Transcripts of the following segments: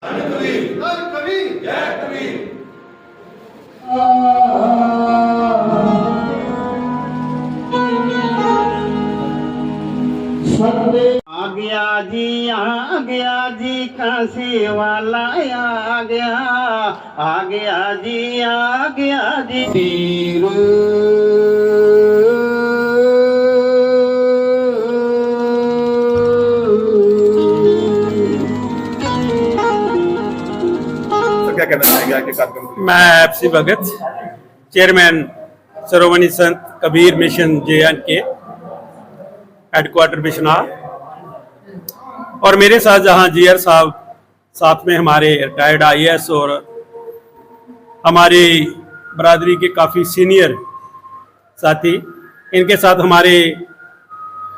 कबीर कबीर जय कबीर। आ गया जी काशी वाला आ गया जी तीर क्या कहना चाहेंगे आगे कार्यक्रम के लिए? मैं एफसी भगत, चेयरमैन श्रोमणी संत Kabir mission JNK headquarter Bishnah, और मेरे साथ जहां GR साहब साथ में हमारे रिटायर्ड IAS और हमारी बरादरी के काफ़ी सीनियर साथी, इनके साथ हमारे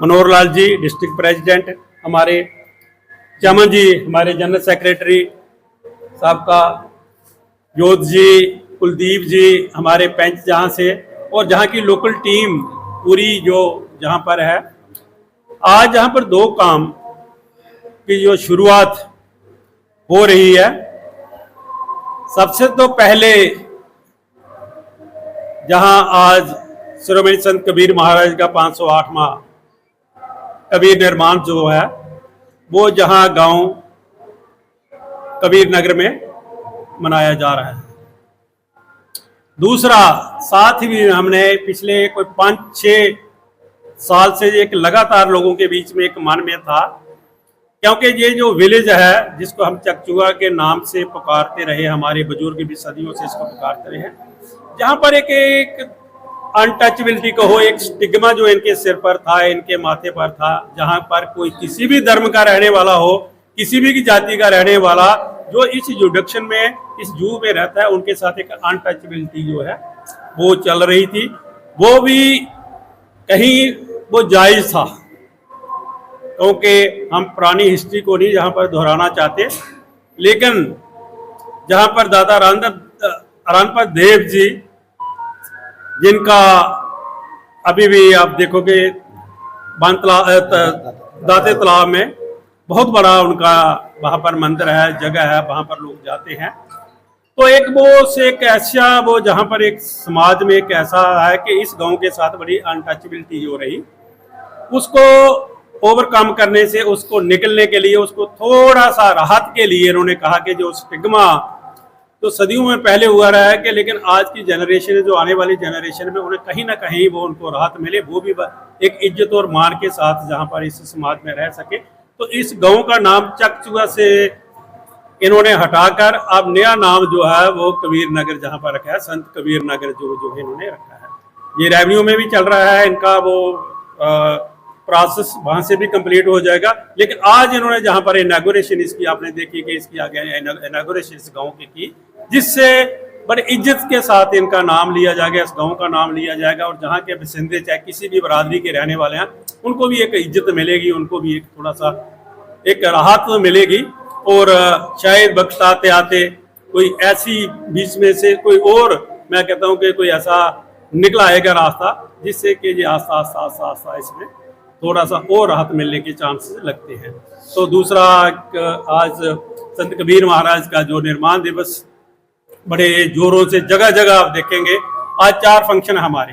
मनोहर लाल जी डिस्ट्रिक्ट प्रेसिडेंट, हमारे चमन जी हमारे जनरल सेक्रेटरी साहब का, जोत जी, कुलदीप जी हमारे पंच जहाँ से, और जहाँ की लोकल टीम पूरी जो जहाँ पर है। आज यहाँ पर दो काम की जो शुरुआत हो रही है। सबसे तो पहले जहाँ आज श्रोमणी संत कबीर महाराज का 508वां कबीर निर्माण जो है वो जहाँ गांव कबीर नगर में मनाया जा रहा है। दूसरा, साथ ही हमने पिछले कोई 5-6 साल से एक लगातार लोगों के बीच में एक मन में था, क्योंकि ये जो विलेज है जिसको हम चकचुआ के नाम से पुकारते रहे, हमारे बुजुर्ग भी सदियों से इसको पुकारते रहे, जहाँ पर एक अनटचबिलिटी को हो, एक स्टिग्मा जो इनके सिर पर था, इनके माथे पर था, जहाँ पर कोई किसी भी धर्म का रहने वाला हो, किसी भी जाति का रहने वाला जो इस जुडिक्शन में, इस जू में रहता है, उनके साथ एक अनटचबिलिटी जो है वो चल रही थी। वो भी कहीं वो जायज था, क्योंकि हम पुरानी हिस्ट्री को नहीं जहाँ पर दोहराना चाहते, लेकिन जहाँ पर दादा रानपत देव जी, जिनका अभी भी आप देखोगे दाते तालाब में बहुत बड़ा उनका वहाँ पर मंदिर है, जगह है, वहाँ पर लोग जाते हैं। तो एक वो से एक ऐसा वो जहाँ पर एक समाज में एक ऐसा है कि इस गांव के साथ बड़ी अनटचबिलिटी हो रही, उसको ओवरकम करने से, उसको निकलने के लिए, उसको थोड़ा सा राहत के लिए इन्होंने कहा कि जो स्टिग्मा तो सदियों में पहले हुआ रहा है कि, लेकिन आज की जनरेशन, जो आने वाली जनरेशन में, उन्हें कहीं ना कहीं वो उनको राहत मिले, वो भी एक इज्जत और मान के साथ जहाँ पर इस समाज में रह सके। तो इस गांव का नाम चकचुआ से इन्होंने हटाकर अब नया नाम जो है वो कबीर नगर जहाँ पर रखा है, संत कबीर नगर जो इन्होंने रखा है। ये रेवेन्यू में भी चल रहा है, इनका वो प्रोसेस वहाँ से भी कंप्लीट हो जाएगा। लेकिन आज इन्होंने जहाँ पर इनॉग्रेशन इसकी आपने देखी कि इसकी आगे इनॉग्रेशन इस गाँव की, जिससे बड़े इज्जत के साथ इनका नाम लिया जाएगा, इस गांव का नाम लिया जाएगा, और जहाँ के बसिंदे चाहे किसी भी बरादरी के रहने वाले हैं, उनको भी एक इज्जत मिलेगी, उनको भी एक थोड़ा सा एक राहत मिलेगी। और शायद वक्त आते आते कोई ऐसी बीच में से कोई और, मैं कहता हूँ कि कोई ऐसा निकला आएगा रास्ता, जिससे कि ये आस्ता आस्ता इसमें थोड़ा सा और राहत मिलने के चांसेस लगते हैं। तो दूसरा, आज संत कबीर महाराज का जो निर्माण दिवस बड़े जोरों से जगह जगह आप देखेंगे। आज 4 फंक्शन हमारे,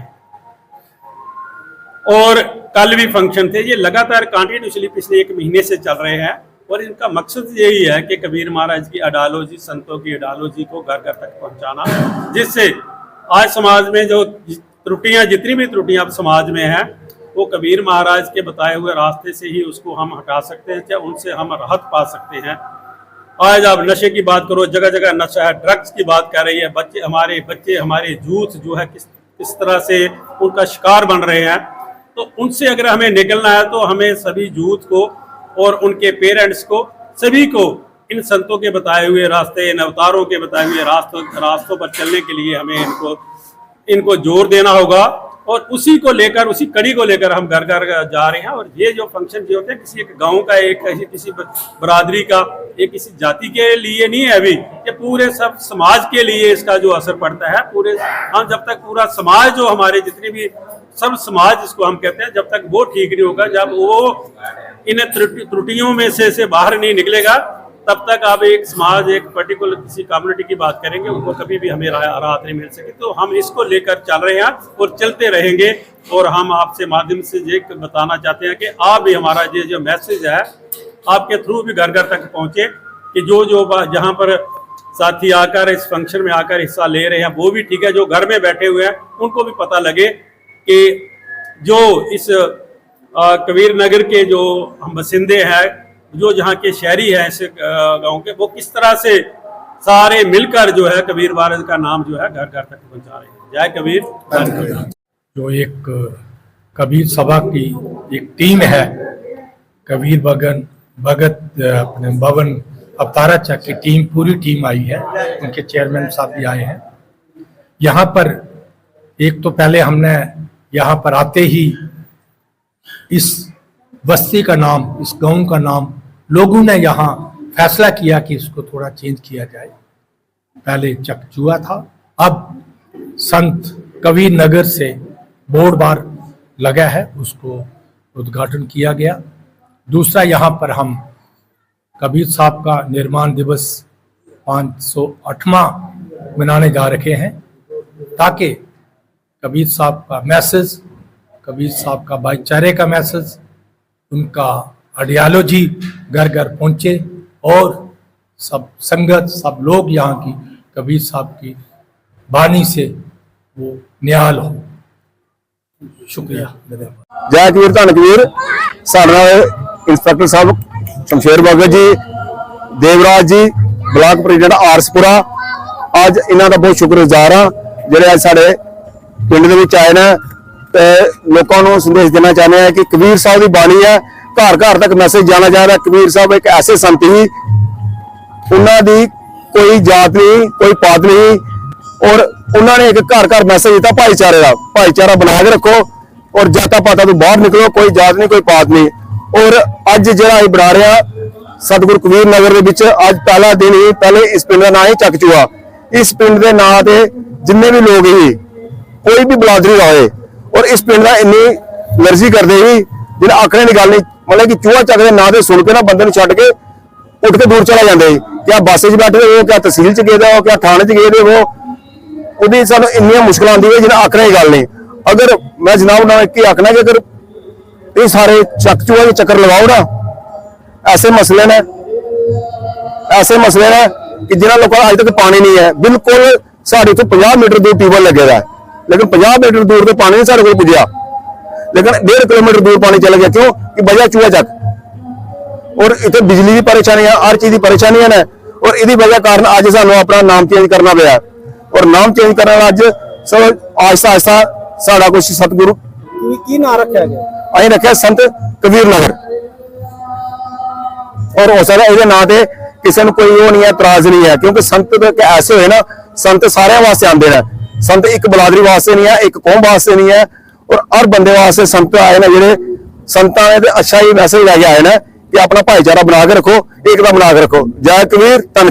और कल भी फंक्शन थे। ये लगातार कंटिन्यूसली पिछले 1 महीने से चल रहे हैं, और इनका मकसद यही है कि कबीर महाराज की आइडियोलॉजी, संतों की आइडियोलॉजी को घर घर तक पहुंचाना, जिससे आज समाज में जो त्रुटियां, जितनी भी त्रुटियां समाज में हैं, वो कबीर महाराज के बताए हुए रास्ते से ही उसको हम हटा सकते हैं, चाहे उनसे हम राहत पा सकते हैं। आज आप नशे की बात करो, जगह जगह नशा है, ड्रग्स की बात कर रही है, बच्चे हमारे यूथ जो है किस तरह से उनका शिकार बन रहे हैं। तो उनसे अगर हमें निकलना है तो हमें सभी यूथ को और उनके पेरेंट्स को, सभी को इन संतों के बताए हुए रास्ते, इन अवतारों के बताए हुए रास्तों पर चलने के लिए हमें इनको जोर देना होगा, और उसी को लेकर, उसी कड़ी को लेकर हम घर घर जा रहे हैं। और ये जो फंक्शन जो होते हैं, किसी एक गांव का, एक किसी बरादरी का, एक किसी जाति के लिए नहीं है, अभी ये पूरे सब समाज के लिए इसका जो असर पड़ता है, पूरे हम जब तक पूरा समाज जो हमारे जितने भी सब समाज जिसको हम कहते हैं, जब तक वो ठीक नहीं होगा, जब वो इन त्रुटियों में से बाहर नहीं निकलेगा, तब तक आप एक समाज, एक पर्टिकुलर किसी कम्युनिटी की बात करेंगे, उनको कभी भी हमें राहत नहीं मिल सकी। तो हम इसको लेकर चल रहे हैं और चलते रहेंगे। और हम आपसे माध्यम से ये बताना चाहते हैं कि आप भी हमारा ये जो मैसेज है आपके थ्रू भी घर घर तक पहुंचे, कि जो जहां पर साथी आकर इस फंक्शन में आकर हिस्सा ले रहे हैं वो भी ठीक है, जो घर में बैठे हुए हैं उनको भी पता लगे कि जो इस कबीर नगर के जो हम बसिंदे हैं, जो जहाँ के शहरी हैं इस गांव के, वो किस तरह से सारे मिलकर जो है कबीर वारद का नाम जो है घर घर तक पहुंचा रहे हैं। जय कबीर, धन कबीर। जो एक कबीर सभा की एक टीम है, कबीर भगत अपने भवन अवतारा चक की टीम, पूरी टीम आई है, उनके चेयरमैन साहब भी आए हैं यहाँ पर। एक तो पहले हमने यहाँ पर आते ही इस बस्ती का नाम, इस गांव का नाम लोगों ने यहाँ फैसला किया कि इसको थोड़ा चेंज किया जाए। पहले चकचुआ था, अब संत कबीर नगर से बोर्ड बार लगा है, उसको उद्घाटन किया गया। दूसरा, यहाँ पर हम कबीर साहब का निर्माण दिवस 508वां मनाने जा रहे हैं, ताकि कबीर साहब का मैसेज, कबीर साहब का भाईचारे का मैसेज, उनका आइडियोलॉजी घर घर पहुंचे और सब संगत, सब लोग यहाँ की कबीर साहब की बानी से वो निहाल हो। शुक्रिया। जय कबीर, धन कबीर। साडे नाल इंस्पैक्टर साहब शमशेर भगत जी, देवराज जी, ब्लॉक प्रेसिडेंट आरसपुरा, अज इन्हां दा बहुत शुक्रगुजार हाँ जिहड़े अज साडे पिंड दे विच आए ने ते लोकां नूं संदेश देना चाहते हैं कि कबीर साहब की बाणी है, घर घर तक मैसेज जाना चाहिए। कबीर साहब एक ऐसे संत ही, उन्हां दी कोई जात नहीं, कोई पात नहीं, और उन्होंने एक घर घर मैसेज दिता भाईचारे का, भाईचारा बना के रखो और जाता पाता तो बाहर निकलो, कोई जात नहीं, कोई पात नहीं। और अज जिहड़ा असीं बना रहे हैं सतगुरु कबीर नगर दे विच, अज पहला दिन ही, पहले इस पिंड का नाम ही चकचुआ। इस पिंड के नाम से जिन्ने भी लोग ही कोई भी बलादरी होए और इस पिंड का इन्नी एलर्जी करते ही जिन्हें आखने की गल नहीं, मतलब कि चूहा चक के नाम से सुन के ना बंदे नूं छड्ड के उठ के दूर चला जाते। क्या बस च बैठे हो, क्या तहसील च गए हो, क्या थाने च गए हो, ਉਹਦੀ ਸਾਨੂੰ ਇੰਨੀਆਂ ਮੁਸ਼ਕਲਾਂ ਆਉਂਦੀਆਂ ਜਿਹਨਾਂ ਆਖਣੇ ਦੀ ਗੱਲ ਨਹੀਂ। अगर मैं जनाब ना एक ही आखना कि अगर ये सारे चकचुआ के चक्कर लगाओ ना, ऐसे मसले ने कि जिन्होंने लोगों अज तक पानी नहीं है। बिल्कुल साढ़े तो 50 मीटर दूर ट्यूबवेल लगे है, लेकिन 50 मीटर दूर तो पानी नहीं साढ़े को पुजया, लेकिन 1.5 किलोमीटर दूर पानी चला गया। क्यों कि वजह चूहा चक, और इतने बिजली की परेशानी है, हर चीज की परेशानियां ने, और इसी वजह कारण अज सानू अपना नाम चेंज करना पाया। और नाम चेंज करने अज सब आहिस्ता आहिस्ता साड़ा कुछ सतगुरु की नाम रखा गया, अं रखा संत कबीर नगर। और हो सकता है नाम से किसी को कोई वो नहीं है, तराज नहीं है, क्योंकि संत ऐसे हुए ना, संत सारे वास्ते आते हैं। संत एक बलादरी वास्ते नहीं है, एक कौम वास्ते नहीं है, और हर बंदे वास्ते संत आए ना, जेडे संतां ने अच्छा ही मैसेज लैके आए ना कि अपना भाईचारा बना के रखो, एकता बना के रखो। जय कबीर, धन